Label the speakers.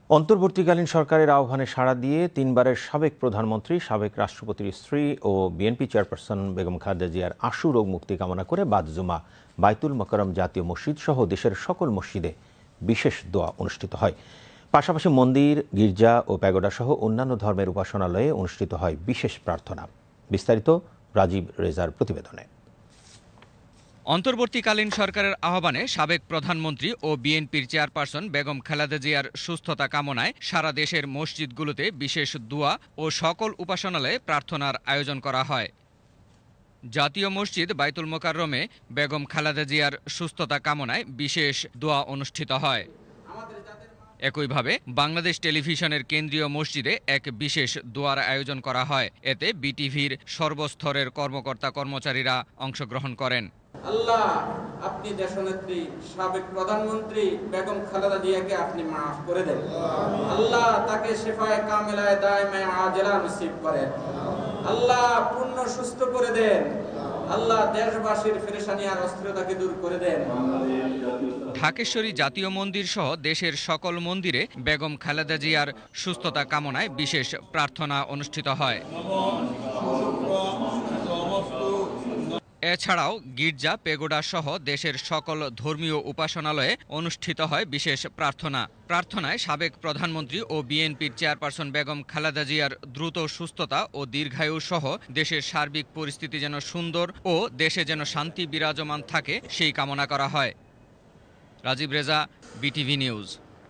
Speaker 1: অন্তর্বর্তীকালীন সরকারের আহ্বানে সাড়া দিয়ে তিনবারের সাবেক প্রধানমন্ত্রী, সাবেক রাষ্ট্রপতির স্ত্রী ও বিএনপি চেয়ারপারসন বেগম খালেদা জিয়ার আশু রোগ মুক্তি কামনা করে বাদ জুমা বাইতুল মোকাররম জাতীয় মসজিদ সহ দেশের সকল মসজিদে বিশেষ দোয়া অনুষ্ঠিত হয়। পাশাপাশি মন্দির, গির্জা ও প্যাগোডা সহ অন্যান্য ধর্মের উপাসনালয়ে অনুষ্ঠিত হয় বিশেষ প্রার্থনা। বিস্তারিত রাজীব রেজার প্রতিবেদনে।
Speaker 2: অন্তর্বর্তীকালীন সরকারের আহ্বানে সাবেক প্রধানমন্ত্রী ও বিএনপির চেয়ারপারসন বেগম খালেদা জিয়ার সুস্থতা কামনায় সারা দেশের মসজিদগুলোতে বিশেষ দোয়া ও সকল উপাসনালয়ে প্রার্থনার আয়োজন করা হয়। জাতীয় মসজিদ বাইতুল মোকাররমে বেগম খালেদা জিয়ার সুস্থতা কামনায় বিশেষ দোয়া অনুষ্ঠিত হয়। একইভাবে বাংলাদেশ টেলিভিশনের কেন্দ্রীয় মসজিদে এক বিশেষ দোয়ার আয়োজন করা হয়। এতে বিটিভির সর্বস্তরের কর্মকর্তা কর্মচারীরা অংশগ্রহণ করেন।
Speaker 3: আল্লাহ, আপনি দেশনেত্রী সাবেক প্রধানমন্ত্রী বেগম খালেদা জিয়াকে আপনি মাফ করে দেন। আল্লাহ, তাকে শিফায়ে কামিলায়ে দায়েমায়ে আজেলা নসিব করেন। আল্লাহ, পূর্ণ সুস্থ করে দেন। আল্লাহ, দেশবাসীর পেরেশানি আর অস্থিরতাকে দূর করে দেন।
Speaker 2: ঢাকেশ্বরী জাতীয় মন্দির সহ দেশের সকল মন্দিরে বেগম খালেদা জিয়ার সুস্থতা কামনায় বিশেষ প্রার্থনা অনুষ্ঠিত হয়। এছাড়াও গির্জা, পেগোডা সহ দেশের সকল ধর্মীয় উপাসনালয়ে অনুষ্ঠিত হয় বিশেষ প্রার্থনা। প্রার্থনায় সাবেক প্রধানমন্ত্রী ও বিএনপির চেয়ারপারসন বেগম খালেদা জিয়ার দ্রুত সুস্থতা ও দীর্ঘায়ু সহ দেশের সার্বিক পরিস্থিতি যেন সুন্দর ও দেশে যেন শান্তি বিরাজমান থাকে সেই কামনা করা হয়। Rajib Reza, BTV news.